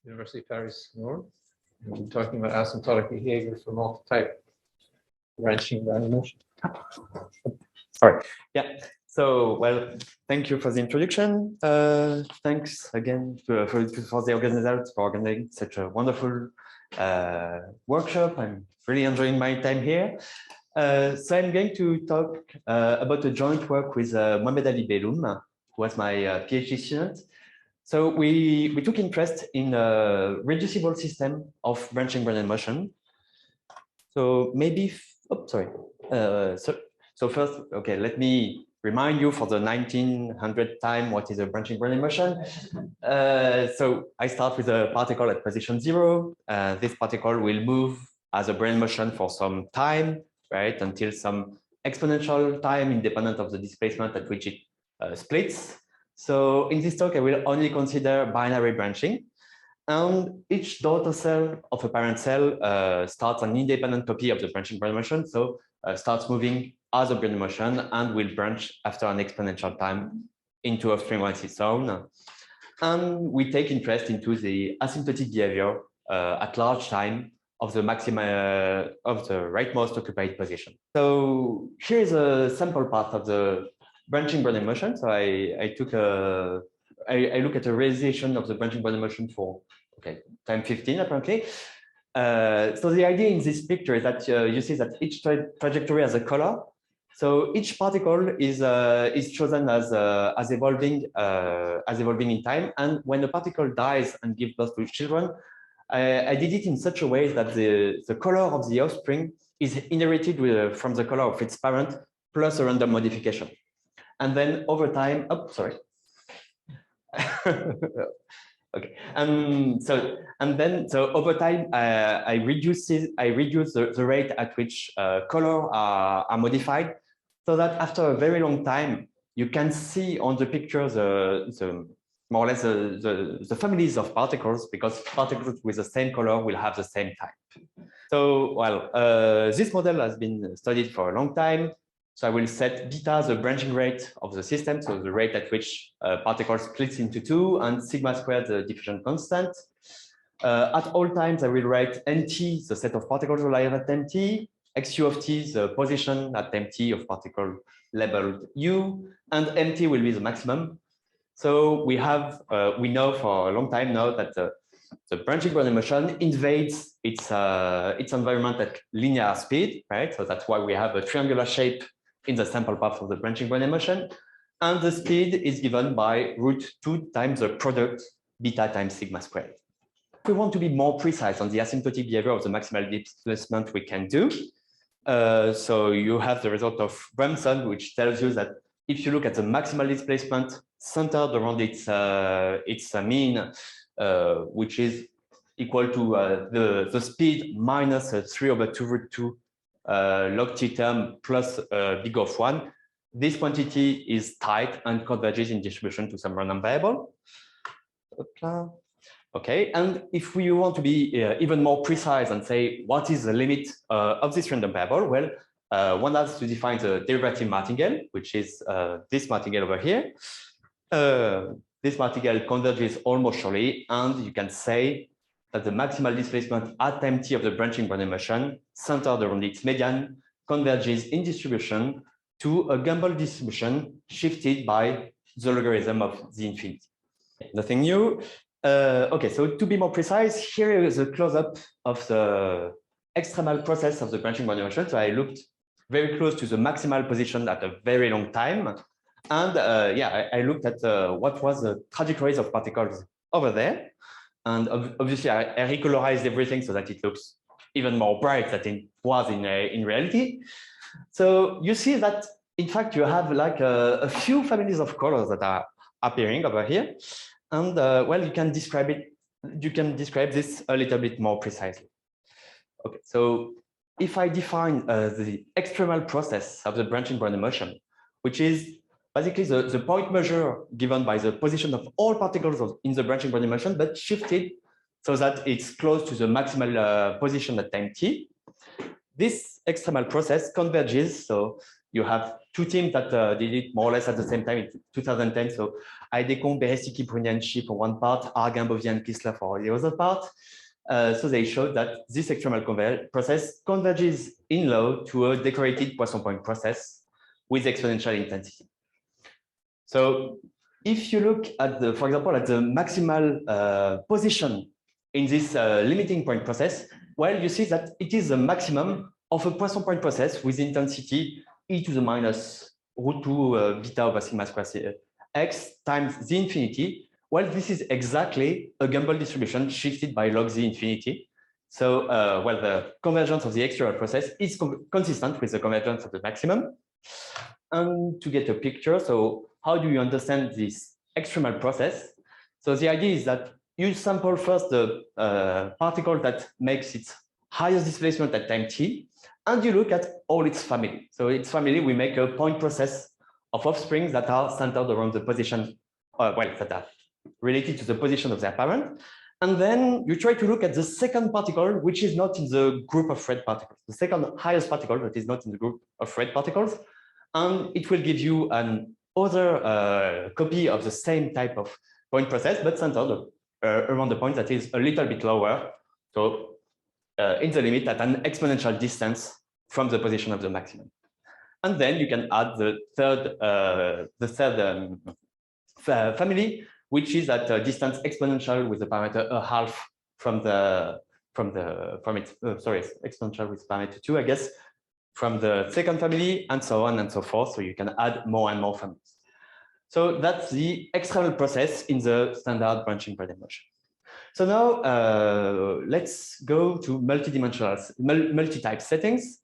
University of Paris North. We're talking about asymptotic behavior for multi-type branching random motion. Sorry. Yeah. So, well, thank you for the introduction. Thanks again for the organizers for organizing such a wonderful workshop. I'm really enjoying my time here. So I'm going to talk about a joint work with Mohamed Ali Belloum, who was my PhD student. So we took interest in a reducible system of branching random motion. So maybe, oh, sorry. So first, okay, let me remind you for the 1900th time what is a branching random motion. So I start with a particle at position 0. This particle will move as a Brownian motion for some time, right, until some exponential time independent of the displacement at which it splits. So in this talk, I will only consider binary branching. And each daughter cell of a parent cell starts an independent copy of the branching Brownian motion. So starts moving as a Brownian motion and will branch after an exponential time into a string on its own. And we take interest into the asymptotic behavior at large time of the maximum of the rightmost occupied position. So here is a sample path of the branching Brownian motion. So I look at a realization of the branching Brownian motion for time 15 apparently. So the idea in this picture is that you see that each trajectory has a color. So each particle is chosen as evolving in time. And when a particle dies and gives birth to children, I did it in such a way that the color of the offspring is inherited from the color of its parent plus a random modification. And then over time, oh, sorry. Okay, so over time, I reduce the rate at which color are modified, so that after a very long time, you can see on the picture the more or less the families of particles, because particles with the same color will have the same type. So, well, this model has been studied for a long time. So I will set beta the branching rate of the system, so the rate at which particle splits into two, and sigma squared the diffusion constant. At all times, I will write nt, the set of particles alive at mt, xu of t, the position at mt of particle labeled u, and mt will be the maximum. So we know for a long time now that the branching Brownian motion invades its environment at linear speed, right? So that's why we have a triangular shape in the sample path of the branching Brownian motion. And the speed is given by √2 times the product beta times sigma squared. If we want to be more precise on the asymptotic behavior of the maximal displacement, we can do. So you have the result of Bremson, which tells you that if you look at the maximal displacement centered around its mean, which is equal to the speed minus 3/2 log t term plus big of 1, this quantity is tight and converges in distribution to some random variable. Okay, and if we want to be even more precise and say what is the limit of this random variable, well, one has to define the derivative martingale, which is this martingale over here. This martingale converges almost surely, and you can say that the maximal displacement at time t of the branching Brownian motion centered around its median converges in distribution to a Gumbel distribution shifted by the logarithm of the infinity. Nothing new. Okay, so to be more precise, here is a close-up of the extremal process of the branching Brownian motion. So I looked very close to the maximal position at a very long time. And yeah, I looked at what was the trajectories of particles over there. And obviously, I recolorized everything so that it looks even more bright than it was in reality. So you see that, in fact, you have like a few families of colors that are appearing over here. And well, you can describe it. You can describe this a little bit more precisely. Okay, so if I define the extremal process of the branching Brownian motion, which is basically the point measure given by the position of all particles in the branching Brownian motion, but shifted so that it's close to the maximal position at time t. This extremal process converges. So you have two teams that did it more or less at the same time in 2010. So Aydekon, Beresiki, Brownian for one part, Arguin, Bovian, Kissler for the other part. So they showed that this extremal process converges in law to a decorated Poisson point process with exponential intensity. So if you look at the, for example, at the maximal position in this limiting point process, well, you see that it is the maximum of a Poisson point process with intensity e to the minus √2 beta over sigma square x times the infinity. Well, this is exactly a Gumbel distribution shifted by log z infinity. So, well, the convergence of the extremal process is consistent with the convergence of the maximum. And to get a picture, so how do you understand this extremal process? So the idea is that you sample first the particle that makes its highest displacement at time t, and you look at all its family. So its family, we make a point process of offsprings that are centered around the position, well, that are related to the position of their parent. And then you try to look at the second particle, which is not in the group of red particles, the second highest particle that is not in the group of red particles. And it will give you an other copy of the same type of point process, but centered around the point that is a little bit lower. So in the limit at an exponential distance from the position of the maximum. And then you can add the third family, which is at a distance exponential with the parameter a half from exponential with parameter 2, I guess, from the second family, and so on and so forth. So you can add more and more families. So that's the external process in the standard branching Braden motion. So now let's go to multi-type settings.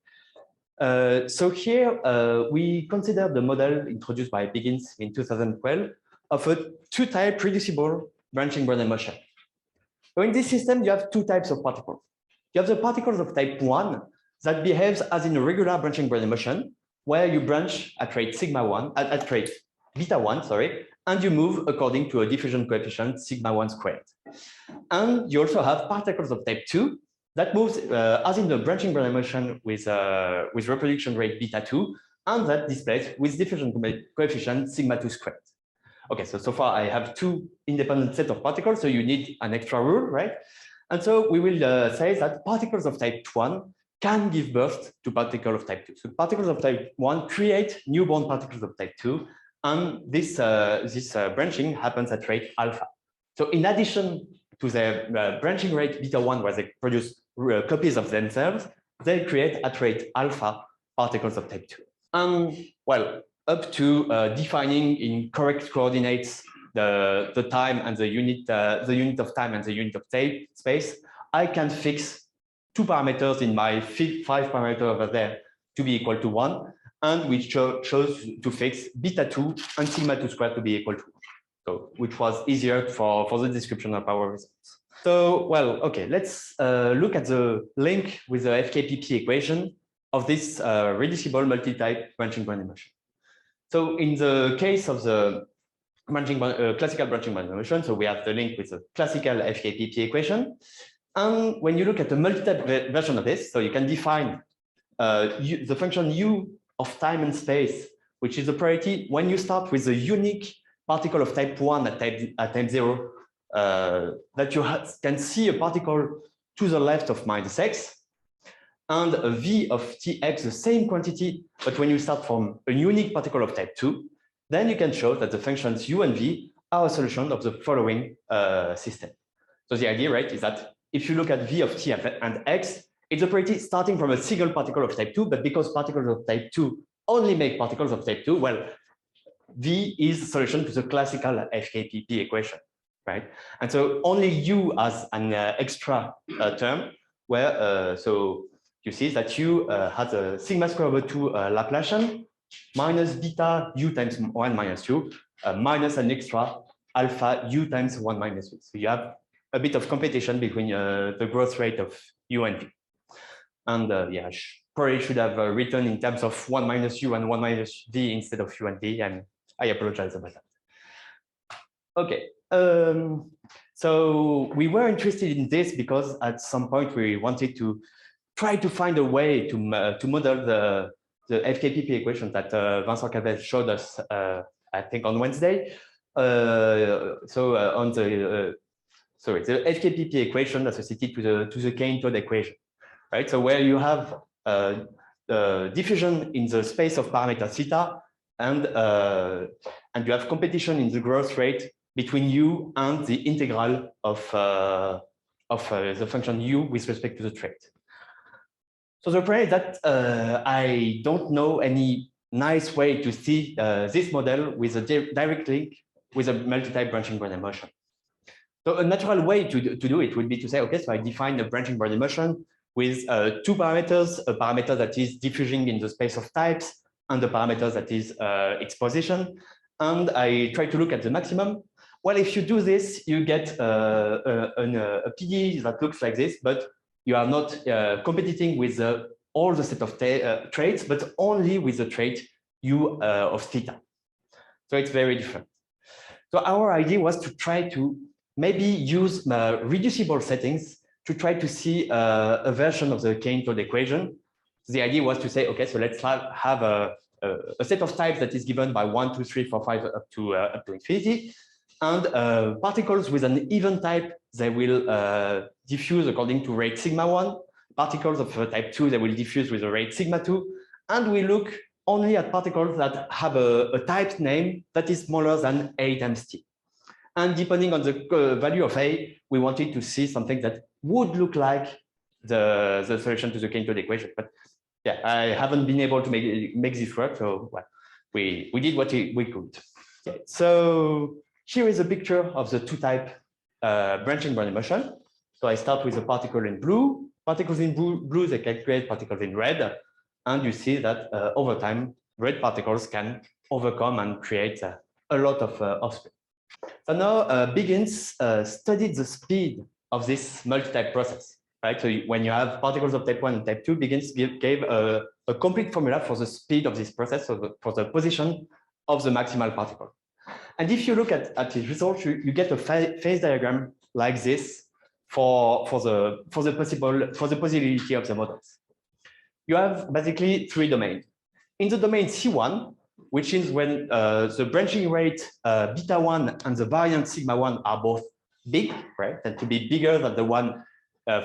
So here we consider the model introduced by Biggins in 2012 of a two-type reducible branching Braden motion. So in this system, you have two types of particles. You have the particles of type 1 that behaves as in a regular branching Braden motion, where you branch at rate sigma 1, at rate beta 1, sorry, and you move according to a diffusion coefficient sigma 1 squared. And you also have particles of type 2 that moves as in the branching Braden motion with reproduction rate beta 2, and that displays with diffusion coefficient sigma 2 squared. Okay, so far I have two independent set of particles, so you need an extra rule, right? And so we will say that particles of type 1 can give birth to particles of type 2. So particles of type 1 create newborn particles of type 2, and this branching happens at rate alpha. So in addition to the branching rate beta 1, where they produce copies of themselves, they create at rate alpha particles of type 2. And well, up to defining in correct coordinates the time and the unit of time and the unit of space, I can fix two parameters in my 5 parameter over there to be equal to 1, and which chose to fix beta 2 and sigma 2 squared to be equal to 1. So which was easier for the description of our results. So, well, okay, let's look at the link with the FKPP equation of this reducible multi-type branching Braden motion. So in the case of the classical branching Braden motion, so we have the link with the classical FKPP equation. And when you look at the multi-type version of this, so you can define the function u of time and space, which is the priority when you start with a unique particle of type 1 at time 0, that you can see a particle to the left of minus x, and a v of tx, the same quantity, but when you start from a unique particle of type 2, then you can show that the functions u and v are a solution of the following system. So the idea, right, is that if you look at v of t and x, it's a priority starting from a single particle of type 2, but because particles of type 2 only make particles of type 2, well, v is the solution to the classical FKPP equation, right? And so only u has an extra term where, so you see that u has a sigma square over 2 Laplacian minus beta u times 1 minus 2 minus an extra alpha u times 1 minus 2. So you have a bit of competition between the growth rate of u and v. And yeah, probably should have written in terms of 1 minus u and 1 minus v instead of u and v, and I apologize about that. Okay, so we were interested in this because at some point we wanted to try to find a way to model the FKPP equation that Vincent Cavel showed us, I think on Wednesday. On the sorry, the FKPP equation associated to the Kane-Todd equation, right? So where you have diffusion in the space of parameter theta, and you have competition in the growth rate between u and the integral of the function u with respect to the trait. So the problem is that I don't know any nice way to see this model with a direct link with a multi-type branching Brownian motion. So a natural way to do it would be to say, okay, so I define a branching Brownian motion with two parameters, a parameter that is diffusing in the space of types and the parameter that is its position. And I try to look at the maximum. Well, if you do this, you get a PDE that looks like this, but you are not competing with all the set of traits, but only with the trait u of theta. So it's very different. So our idea was to try to maybe use reducible settings to try to see a version of the Kane-Todd equation. The idea was to say, okay, so let's have a set of types that is given by 1, 2, 3, 4, 5 up to infinity. And particles with an even type, they will diffuse according to rate sigma 1. Particles of type 2, they will diffuse with a rate sigma 2. And we look only at particles that have a type name that is smaller than a times t. And depending on the value of a, we wanted to see something that would look like the solution to the Kane-Todd equation. But yeah, I haven't been able to make this work. So well, we did what we could. Okay, so here is a picture of the two-type branching Brownian motion. So I start with a particle in blue. Particles in blue, they can create particles in red. And you see that over time, red particles can overcome and create a lot of offspring. So now Biggins studied the speed of this multi-type process, right? So when you have particles of type 1 and type 2, Biggins gave a complete formula for the speed of this process, so for the position of the maximal particle. And if you look at his results, you get a phase diagram like this for the possibility of the models. You have basically three domains. In the domain C1, which is when the branching rate beta 1 and the variance sigma 1 are both big, right? And to be bigger than the one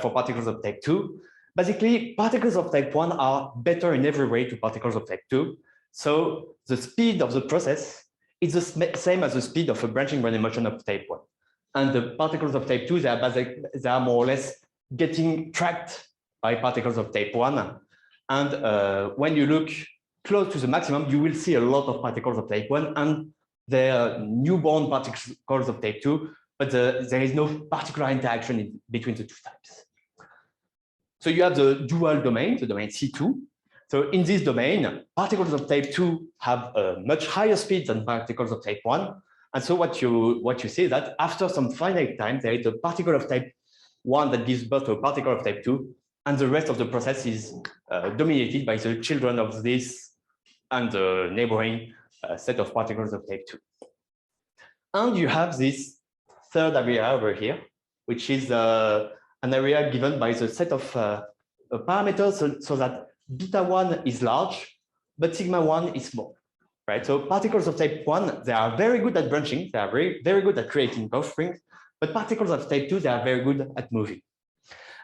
for particles of type 2. Basically, particles of type 1 are better in every way to particles of type 2. So the speed of the process is the same as the speed of a branching Brownian motion of type 1. And the particles of type 2, they are more or less getting tracked by particles of type 1. And when you look close to the maximum, you will see a lot of particles of type 1 and their newborn particles of type 2, but there is no particular interaction between the two types. So you have the dual domain, the domain C2. So in this domain, particles of type 2 have a much higher speed than particles of type 1. And so what you see is that after some finite time, there is a particle of type 1 that gives birth to a particle of type 2, and the rest of the process is dominated by the children of this and the neighboring set of particles of type 2. And you have this third area over here, which is an area given by the set of parameters so that beta 1 is large, but sigma 1 is small, right? So particles of type 1, they are very good at branching. They are very good at creating offsprings, but particles of type 2, they are very good at moving.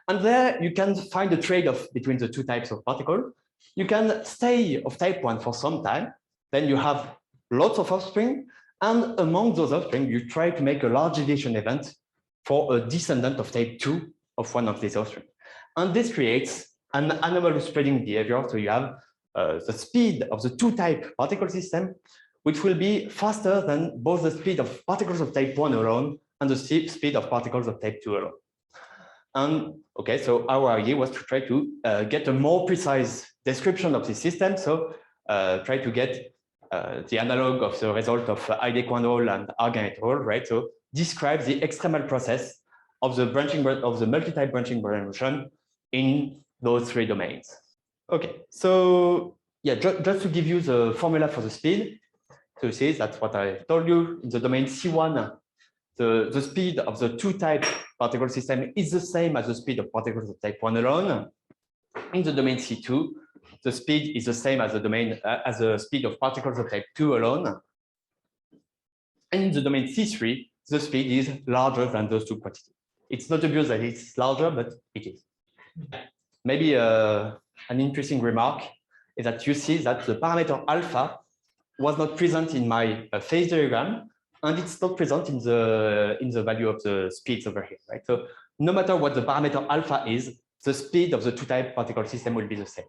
And there you can find a trade-off between the two types of particle. You can stay of type 1 for some time, then you have lots of offspring, and among those offspring, you try to make a large deviation event for a descendant of type 2 of one of these offspring. And this creates an anomalous spreading behavior. So you have the speed of the two-type particle system, which will be faster than both the speed of particles of type 1 alone and the speed of particles of type 2 alone. And okay, so our idea was to try to get a more precise description of this system. So try to get the analog of the result of Heidequan and Argan et al. Right? So describe the extremal process of the multi-type branching Brownian motion in those three domains. Okay, so yeah, just to give you the formula for the speed. So you see that's what I told you in the domain C1. The speed of the two-type particle system is the same as the speed of particles of type 1 alone. In the domain C2, the speed is the same as the domain as the speed of particles of type 2 alone. And in the domain C3, the speed is larger than those two quantities. It's not obvious that it's larger, but it is. Maybe an interesting remark is that you see that the parameter alpha was not present in my phase diagram, and it's not present in the value of the speeds over here, right? So no matter what the parameter alpha is, the speed of the two-type particle system will be the same.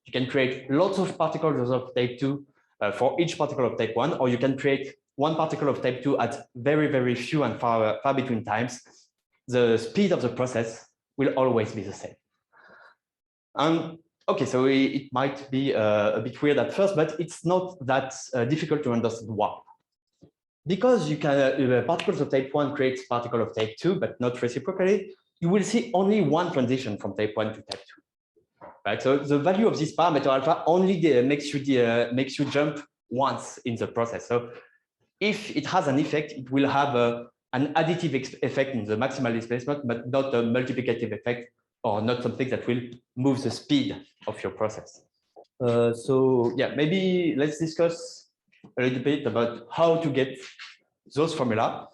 You can create lots of particles of type 2 for each particle of type 1, or you can create one particle of type 2 at very, very few and far between times. The speed of the process will always be the same. And okay, so it might be a bit weird at first, but it's not that difficult to understand why. Because you can particles of type 1 creates particle of type 2, but not reciprocally, you will see only one transition from type 1 to type 2. Right? So the value of this parameter alpha only makes you jump once in the process. So if it has an effect, it will have an additive effect in the maximal displacement, but not a multiplicative effect, or not something that will move the speed of your process. So yeah, maybe let's discuss a little bit about how to get those formula.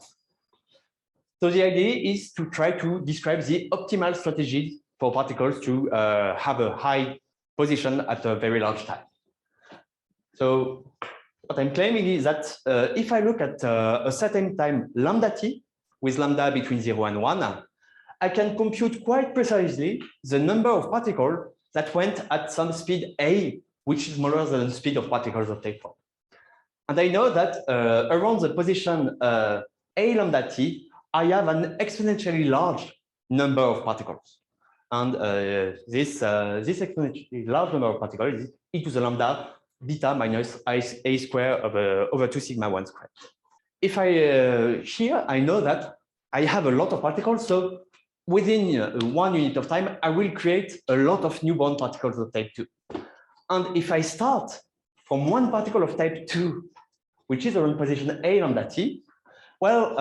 So the idea is to try to describe the optimal strategy for particles to have a high position at a very large time. So what I'm claiming is that if I look at a certain time lambda t with lambda between 0 and 1, I can compute quite precisely the number of particles that went at some speed a, which is smaller than the speed of particles of type 1. And I know that around the position a lambda t, I have an exponentially large number of particles. And this exponentially large number of particles is e to the lambda beta minus a square over 2 sigma 1 squared. If I here, I know that I have a lot of particles, so within 1 unit of time, I will create a lot of newborn particles of type 2. And if I start from one particle of type 2, which is around position a lambda t, well,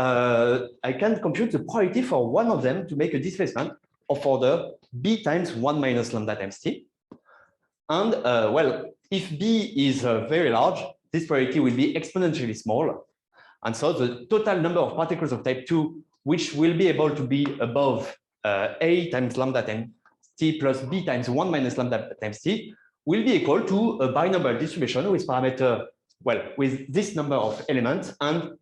I can compute the probability for one of them to make a displacement of order b times 1 minus lambda times t. And well, if b is very large, this probability will be exponentially small. And so the total number of particles of type 2, which will be able to be above a times lambda times t plus b times 1 minus lambda times t, will be equal to a binomial distribution with parameter, well, with this number of elements and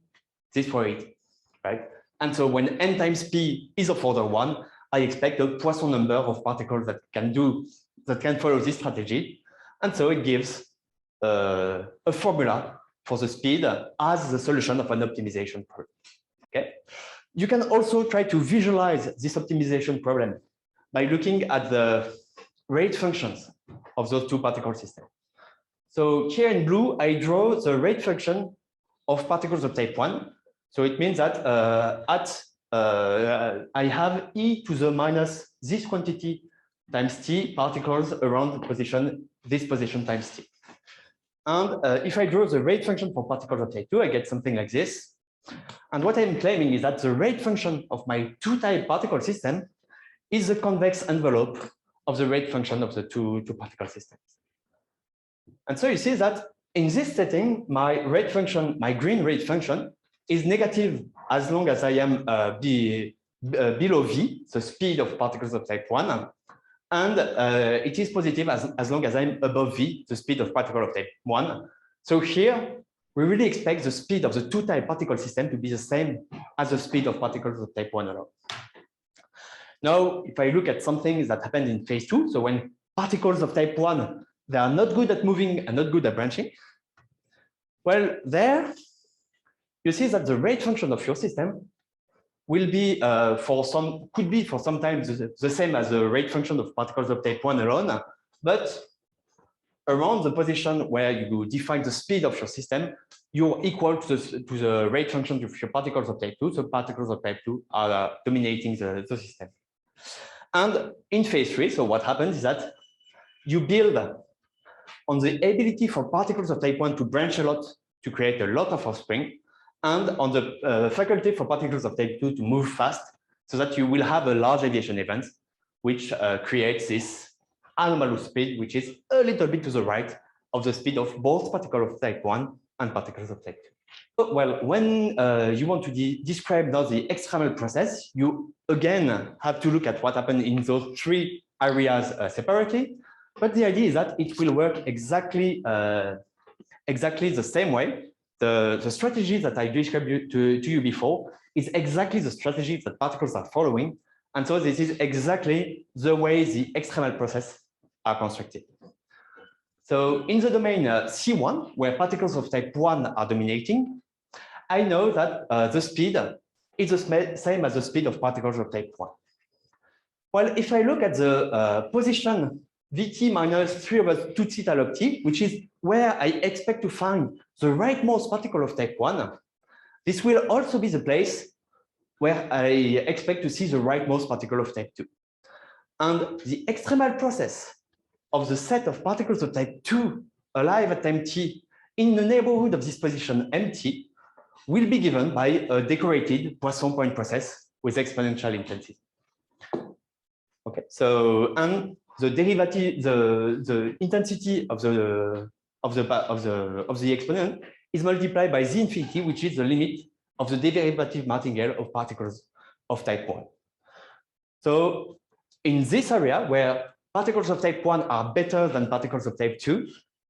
this probability, right? And so when n times p is of order 1, I expect a Poisson number of particles that can follow this strategy. And so it gives a formula for the speed as the solution of an optimization problem. Okay. You can also try to visualize this optimization problem by looking at the rate functions of those two particle systems. So here in blue, I draw the rate function of particles of type 1. So it means that I have e to the minus this quantity times t particles around this position times t. And if I draw the rate function for particles of type 2, I get something like this. And what I'm claiming is that the rate function of my two-type particle system is the convex envelope of the rate function of the two particle systems. And so you see that in this setting, my rate function, my green rate function, is negative as long as I am below v, the speed of particles of type 1, and it is positive as long as I'm above v, the speed of particles of type 1. So here, we really expect the speed of the two-type particle system to be the same as the speed of particles of type 1 alone. Now, if I look at something that happened in phase 2, so when particles of type 1, they are not good at moving and not good at branching, well, there, you see that the rate function of your system will be could be for sometimes the same as the rate function of particles of type 1 alone, but around the position where you define the speed of your system, you're equal to the rate function of your particles of type 2. So particles of type 2 are dominating the system. And in phase 3, so what happens is that you build on the ability for particles of type 1 to branch a lot, to create a lot of offspring, and on the faculty for particles of type 2 to move fast, so that you will have a large aviation event, which creates this anomalous speed, which is a little bit to the right of the speed of both particles of type 1 and particles of type 2. Well, when you want to describe now the extremal process, you again have to look at what happened in those three areas separately. But the idea is that it will work exactly the same way. The strategy that I described to you before is exactly the strategy that particles are following. And so this is exactly the way the extremal process are constructed. So in the domain C1, where particles of type 1 are dominating, I know that the speed is the same as the speed of particles of type 1. Well, if I look at the position Vt minus 3 over 2 theta log t, which is where I expect to find the rightmost particle of type 1, this will also be the place where I expect to see the rightmost particle of type 2. And the extremal process of the set of particles of type 2 alive at time t in the neighborhood of this position mt will be given by a decorated Poisson point process with exponential intensity. Okay, so and the derivative, the intensity of the exponent is multiplied by the infinity, which is the limit of the derivative martingale of particles of type 1. So in this area where particles of type 1 are better than particles of type 2,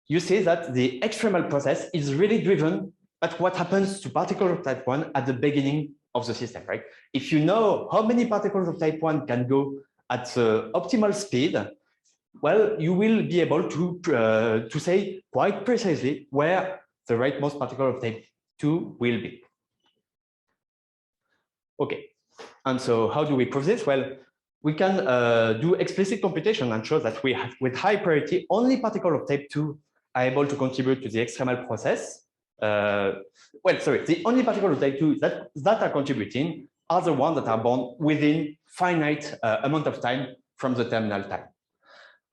you see that the extremal process is really driven at what happens to particles of type 1 at the beginning of the system, right? If you know how many particles of type 1 can go at the optimal speed, well, you will be able to say quite precisely where the rightmost particle of type 2 will be. Okay, and so how do we prove this? Well, we can do explicit computation and show that we have, with high priority, only particles of type 2 are able to contribute to the extremal process. The only particles of type 2 that are contributing are the ones that are born within finite amount of time from the terminal time.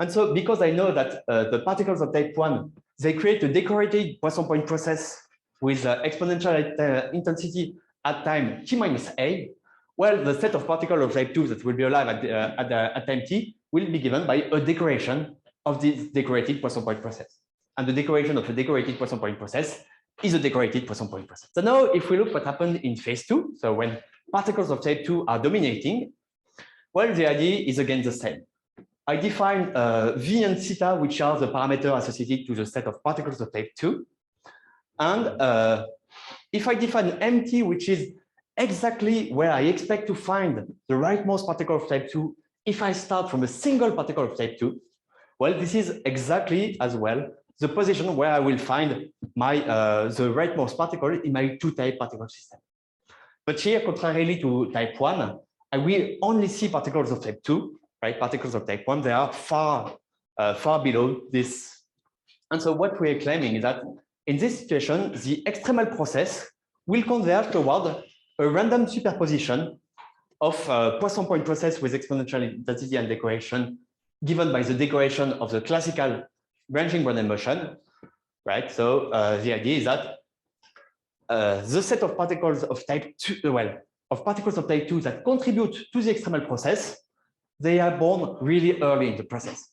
And so because I know that the particles of type 1, they create a decorated Poisson point process with exponential intensity at time t minus a, well, the set of particles of type 2 that will be alive at time t will be given by a decoration of this decorated Poisson point process. And the decoration of a decorated Poisson point process is a decorated Poisson point process. So now if we look what happened in phase 2, so when particles of type 2 are dominating, well, the idea is again the same. I define V and theta, which are the parameters associated to the set of particles of type 2. And if I define MT, which is exactly where I expect to find the rightmost particle of type 2, if I start from a single particle of type 2, well, this is exactly as well the position where I will find my the rightmost particle in my two-type particle system. But here, contrarily to type 1, I will only see particles of type 2, right? Particles of type 1, they are far below this. And so what we're claiming is that in this situation, the extremal process will converge toward a random superposition of Poisson point process with exponential intensity and decoration given by the decoration of the classical branching Brownian motion, right? So the idea is that the set of particles of type 2, particles of type 2 that contribute to the extremal process, they are born really early in the process.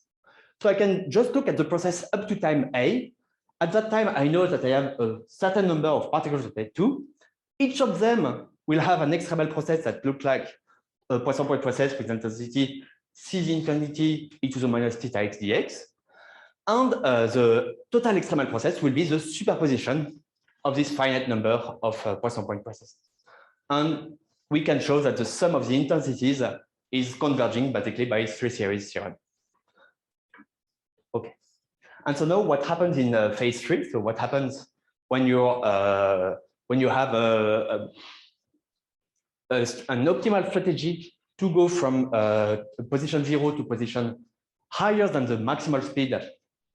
So I can just look at the process up to time A. At that time, I know that I have a certain number of particles of type 2. Each of them will have an extremal process that looks like a Poisson point process with intensity c the infinity e to the minus theta x dx. And the total extremal process will be the superposition of this finite number of Poisson point processes. And we can show that the sum of the intensities is converging basically by three series theorem. Okay. And so now what happens in phase 3? So what happens when you have an optimal strategy to go from position 0 to position higher than the maximal speed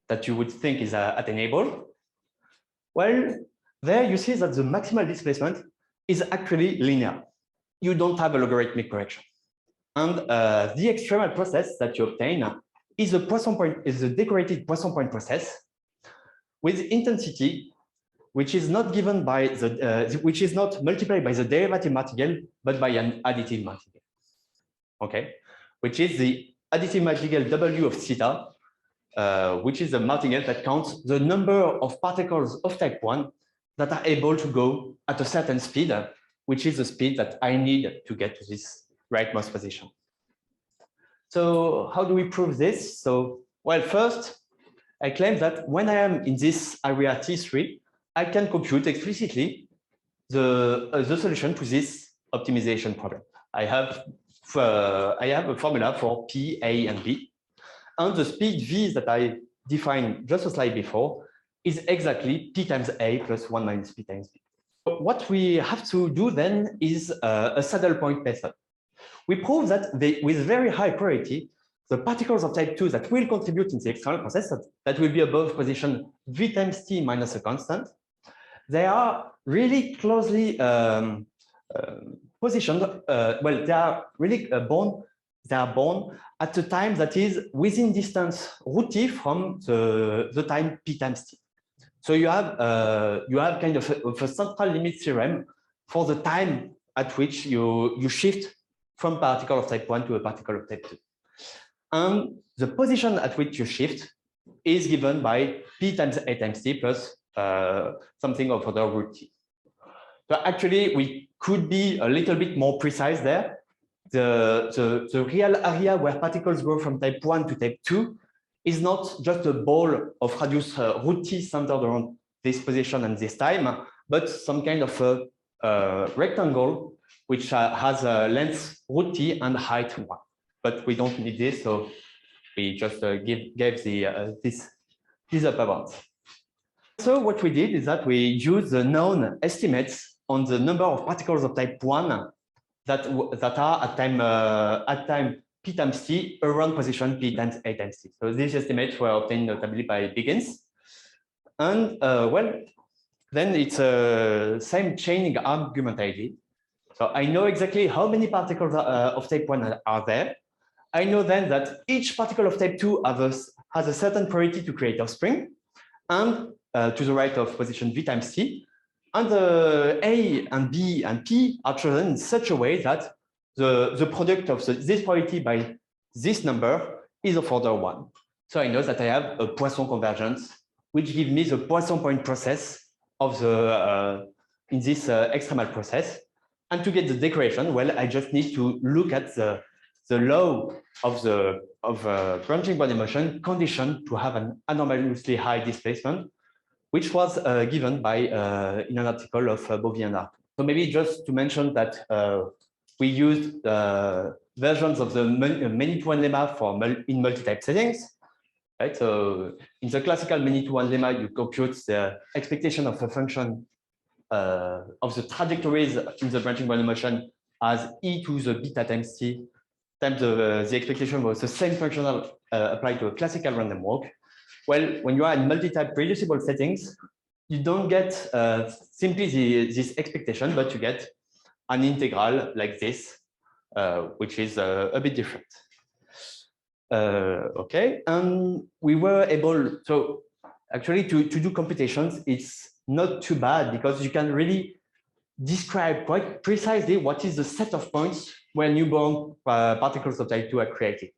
that you would think is attainable? Well, there you see that the maximal displacement is actually linear. You don't have a logarithmic correction. And the extremal process that you obtain is a decorated Poisson point process with intensity which is not given by the which is not multiplied by the derivative martingale, but by an additive martingale. Okay, which is the additive martingale W of theta which is a martingale that counts the number of particles of type 1 that are able to go at a certain speed, which is the speed that I need to get to this rightmost position. So how do we prove this? So, well, first, I claim that when I am in this area T3, I can compute explicitly the solution to this optimization problem. I have a formula for P, A, and B. And the speed V that I defined just a slide before is exactly P times A plus 1 minus P times B. So what we have to do then is a saddle point method. We prove that with very high priority, the particles of type 2 that will contribute in the external process, that will be above position V times T minus a constant, they are really closely positioned. Well, they are really born at a time that is within distance root T from the time P times T. So you have kind of a central limit theorem for the time at which you shift from particle of type 1 to a particle of type 2. And the position at which you shift is given by P times A times T plus something of order root T. So actually, we could be a little bit more precise there. The real area where particles go from type 1 to type 2 is not just a ball of radius root T centered around this position and this time, but some kind of a rectangle which has a length root T and height 1. But we don't need this, so we just gave these upper bounds. So what we did is that we used the known estimates on the number of particles of type 1 that are at time P times T around position P times A times T. So these estimates were obtained notably by Biggins. And well, then it's a same chaining argument I did. So I know exactly how many particles of type 1 are there. I know then that each particle of type 2 has a certain priority to create offspring, and to the right of position V times T. And the A and B and P are chosen in such a way that the product of this priority by this number is of order 1. So I know that I have a Poisson convergence, which gives me the Poisson point process of the in this extremal process. And to get the declaration, well, I just need to look at the law of branching body motion condition to have an anomalously high displacement, which was given by in an article of Bovie and Arp. So maybe just to mention that we used versions of the many-to-one lemma for in multi-type settings. Right? So in the classical many-to-one lemma, you compute the expectation of a function of the trajectories in the branching body motion as e to the beta times t times the expectation was the same functional applied to a classical random walk. Well, when you are in multi-type reducible settings, you don't get simply this expectation, but you get an integral like this, which is a bit different. Okay, and we were able, so actually to do computations, it's not too bad because you can really describe quite precisely what is the set of points where newborn particles of type 2 are created.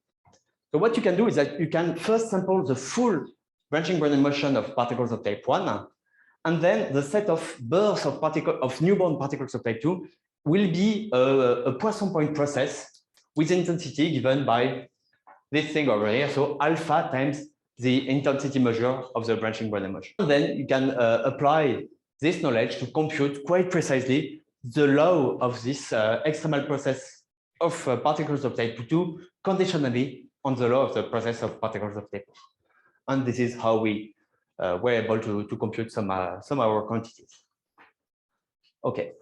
So what you can do is that you can first sample the full branching Brownian motion of particles of type 1, and then the set of births of newborn particles of type 2 will be a Poisson point process with intensity given by this thing over here, so alpha times the intensity measure of the branching Brownian motion. And then you can apply this knowledge to compute quite precisely the law of this extremal process of particles of type 2 conditionally on the law of the process of particles of type 2. And this is how we were able to compute some of our quantities. Okay,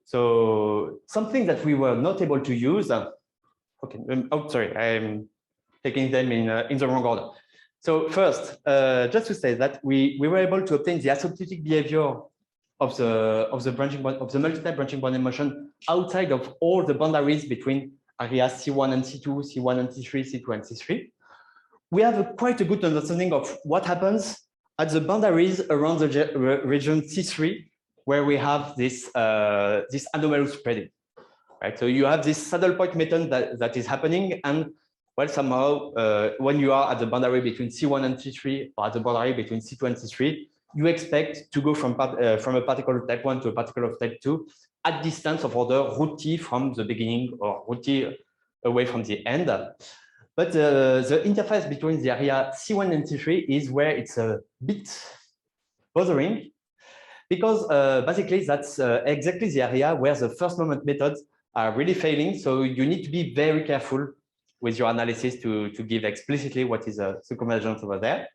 so something that we were not able to use. Okay, oh, sorry, I'm taking them in the wrong order. So first, just to say that we were able to obtain the asymptotic behavior of the multi-type branching Brownian motion outside of all the boundaries between areas C1 and C2, C1 and C3, C2 and C3. We have quite a good understanding of what happens at the boundaries around the region C3, where we have this this anomalous spreading. Right? So you have this saddle point method that is happening, and well, somehow, when you are at the boundary between C1 and C3, or at the boundary between C2 and C3, you expect to go from a particle of type 1 to a particle of type 2 at distance of order root t from the beginning or root t away from the end. But the interface between the area C1 and C3 is where it's a bit bothering, because basically that's exactly the area where the first moment methods are really failing. So you need to be very careful with your analysis to give explicitly what is the convergence over there.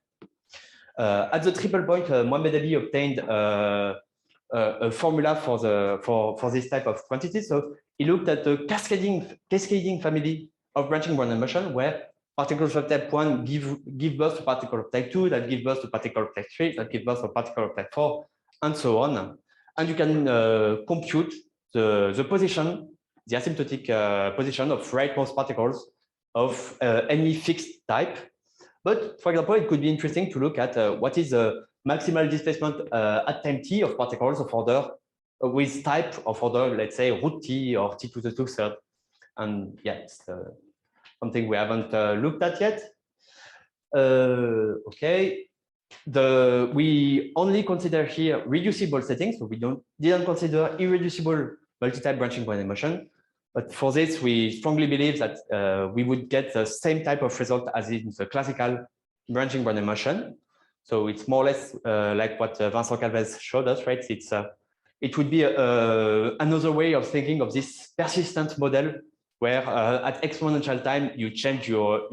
At the triple point, Mohamed Ali obtained a formula for this type of quantity. So he looked at the cascading family of branching Brownian motion, where particles of type 1 give birth to particle of type 2, that give birth to particle of type 3, that give birth to particle of type 4, and so on. And you can compute the position, the asymptotic position of rightmost particles of any fixed type. But for example, it could be interesting to look at what is the maximal displacement at time t of particles of order with type of order, let's say root t or t to the 2/3. And yeah, it's something we haven't looked at yet. Okay, we only consider here reducible settings, so we didn't consider irreducible multi-type branching Brownian motion. But for this, we strongly believe that we would get the same type of result as in the classical branching Brownian motion. So it's more or less like what Vincent Calvez showed us, right? It would be another way of thinking of this persistent model where at exponential time you change your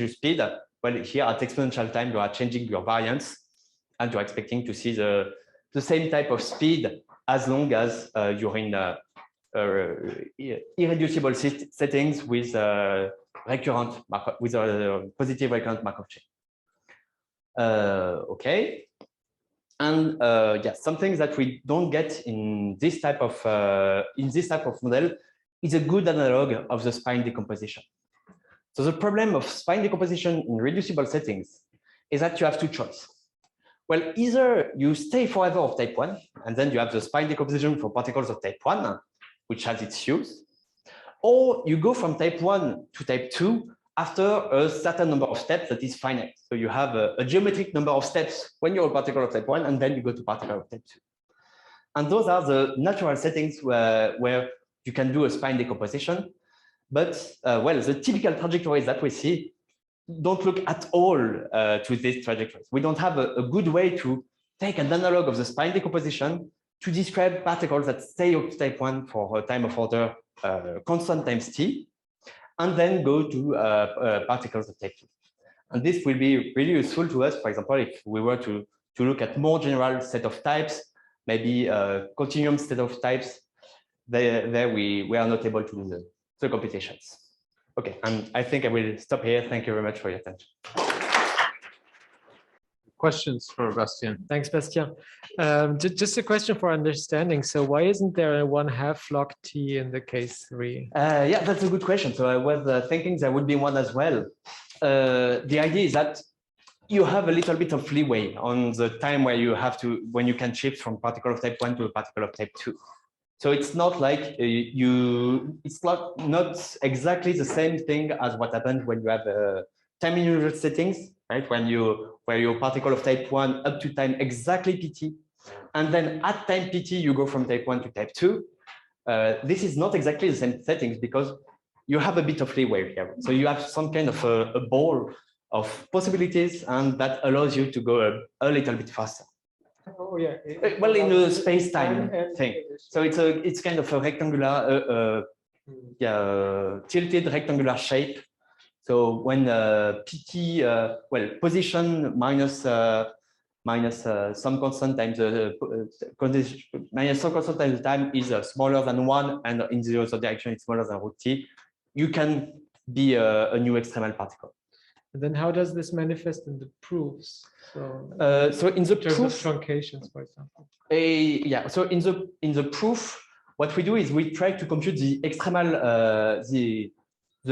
speed. Well, here at exponential time you are changing your variance, and you're expecting to see the same type of speed as long as you're in irreducible settings with recurrent with a positive recurrent Markov chain. Okay, and yeah, something that we don't get in this type of model is a good analog of the spine decomposition. So the problem of spine decomposition in reducible settings is that you have two choices. Well, either you stay forever of type 1, and then you have the spine decomposition for particles of type 1, which has its use, or you go from type 1 to type 2 after a certain number of steps that is finite. So you have a geometric number of steps when you're a particle of type 1, and then you go to particle of type 2. And those are the natural settings where you can do a spine decomposition. But well, the typical trajectories that we see don't look at all to these trajectories. We don't have a good way to take an analog of the spine decomposition to describe particles that stay up to type 1 for a time of order constant times t, and then go to particles of type 2. And this will be really useful to us, for example, if we were to look at more general set of types, maybe a continuum set of types. There we are not able to do the computations. Okay, and I think I will stop here. Thank you very much for your attention. Questions for Bastien? Thanks, Bastien. Just a question for understanding. So why isn't there a 1/2 log t in the case 3? Yeah, that's a good question. So I was thinking there would be one as well. The idea is that you have a little bit of leeway on the time where when you can shift from particle of type 1 to a particle of type 2. So it's not like it's not exactly the same thing as what happens when you have time unusual settings, right? Where your particle of type 1 up to time exactly pt, and then at time pt you go from type 1 to type 2. This is not exactly the same settings because you have a bit of leeway here. So you have some kind of a ball of possibilities, and that allows you to go a little bit faster. Oh yeah. Well, in a space-time thing. So it's kind of a rectangular, tilted rectangular shape. So when pt, well, position minus some constant times minus some constant times the time is smaller than 1, and in the other direction it's smaller than root t, you can be a new extremal particle. And then how does this manifest in the proofs? So in the terms proof, of truncations, for example. Yeah. So in the proof, what we do is we try to compute the extremal, the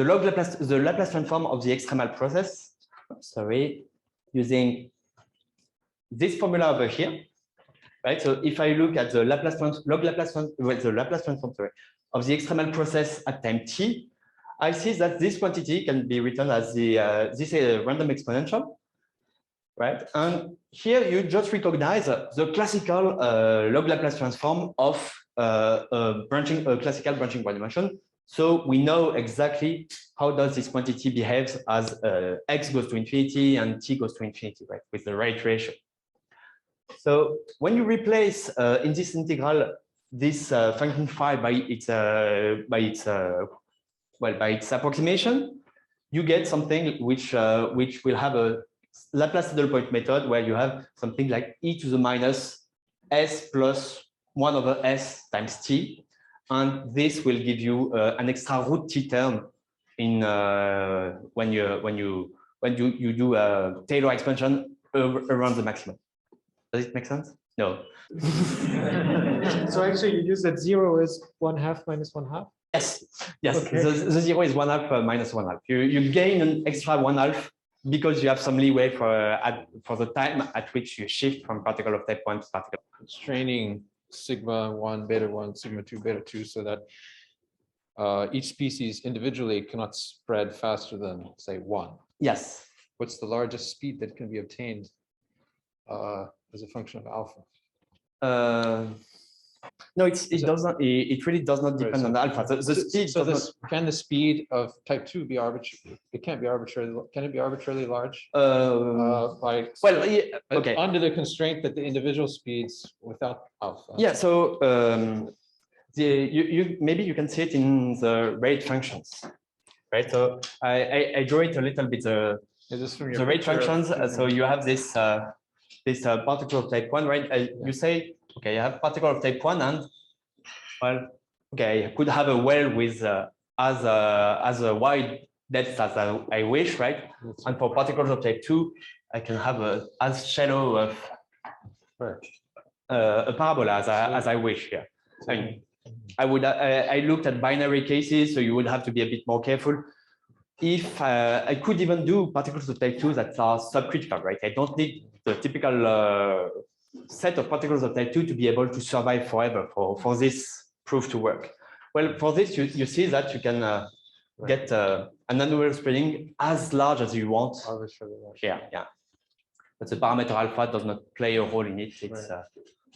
Laplace transform of the extremal process. Sorry, using this formula over here, right? So if I look at the Laplace transform, sorry, of the extremal process at time t, I see that this quantity can be written as the this random exponential, right? And here you just recognize the classical log Laplace transform of a classical branching dimension. So we know exactly how does this quantity behaves as x goes to infinity and t goes to infinity, right? With the right ratio. So when you replace in this integral this function phi by its approximation, you get something which will have a Laplace saddle point method where you have something like e to the minus s plus 1 over s times t, and this will give you an extra root t term in when you do a Taylor expansion around the maximum. Does it make sense? No. So actually, you use that 0 is 1/2 minus 1/2. Yes. Yes. Okay. The 0 is 1/2 minus 1/2. You gain an extra 1/2 because you have some leeway for the time at which you shift from particle of type 1 to particle. Constraining sigma 1, beta 1, sigma 2, beta 2, so that each species individually cannot spread faster than, say, 1. Yes. What's the largest speed that can be obtained as a function of alpha? No, it doesn't. It really does not depend on the alpha. The speed. So this can the speed of type 2 be arbitrary? It can't be arbitrarily. Can it be arbitrarily large? By well, yeah, okay. Under the constraint that the individual speeds without alpha. Yeah. So maybe you can see it in the rate functions, right? So I draw it a little bit. The rate functions. So you have this particle of type 1, right? You say, okay, you have particle of type 1, and well, okay, I could have a well with as a wide depth as I wish, right? And for particles of type 2, I can have as shallow of a parabola as I wish here. I mean, I looked at binary cases, so you would have to be a bit more careful. If I could even do particles of type 2 that are subcritical, right? I don't need the typical set of particles of type 2 to be able to survive forever for this proof to work. Well, for this, you see that you can get an anomalous spreading as large as you want. Yeah. But the parameter alpha does not play a role in it. It's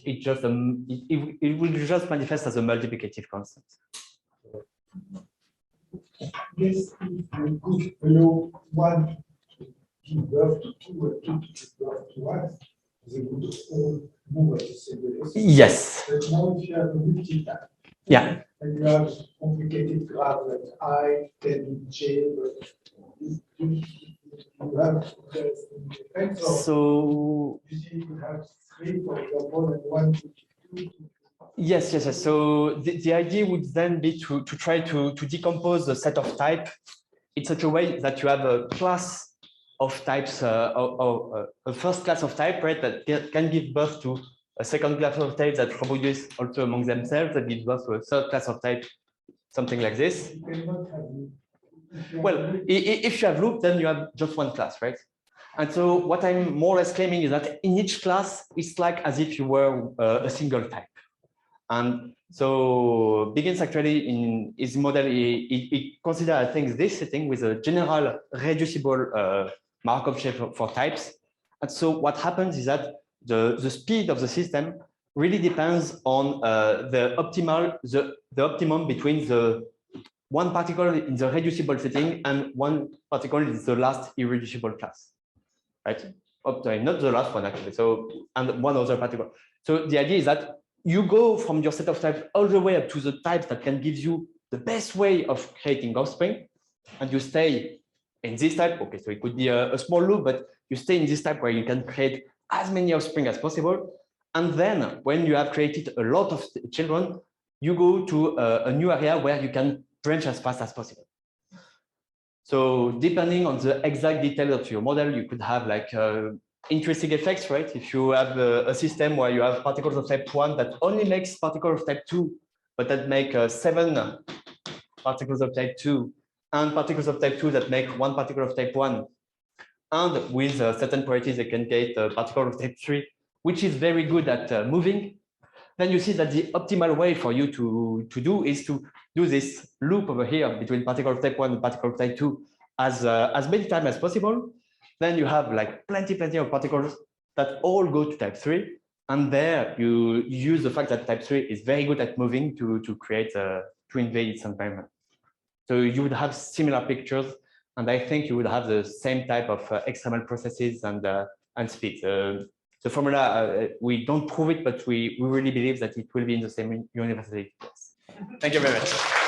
it just it will just manifest as a multiplicative constant. Yes, if you could allow 1 to give birth to 2 and 2 to give birth to 1, they would all move at the same velocity. Yes. But now if you have a multitype, yeah, and you have complicated graph like I, then J, but you have interesting effects. So you see, you could have 3, for example, and 1 to 2. Yes. So the idea would then be to try to decompose the set of type in such a way that you have a class of types, a first class of type, right, that can give birth to a second class of type that reproduce also among themselves, that gives birth to a third class of type, something like this. You cannot have loop. Well, if you have loop, then you have just one class, right? And so what I'm more or less claiming is that in each class, it's like as if you were a single type. And so Begins actually in his model, he considers, I think, this setting with a general reducible Markov shape for types. And so what happens is that the speed of the system really depends on the optimum between the one particle in the reducible setting and one particle in the last irreducible class, right? Not the last one actually. So and one other particle. So the idea is that you go from your set of types all the way up to the types that can give you the best way of creating offspring, and you stay in this type. Okay, so it could be a small loop, but you stay in this type where you can create as many offspring as possible. And then when you have created a lot of children, you go to a new area where you can branch as fast as possible. So depending on the exact detail of your model, you could have like interesting effects, right? If you have a system where you have particles of type 1 that only makes particles of type 2, but that make 7 particles of type 2, and particles of type 2 that make 1 particle of type 1, and with certain properties, they can get a particle of type 3, which is very good at moving. then you see that the optimal way for you to do is to do this loop over here between particle type 1 and particle type 2 as many times as possible. Then you have like plenty of particles that all go to type 3. And there you use the fact that type 3 is very good at moving to create to invade its environment. So you would have similar pictures, and I think you would have the same type of extremal processes and speed. The formula, we don't prove it, but we really believe that it will be in the same universality. Yes. Thank you very much.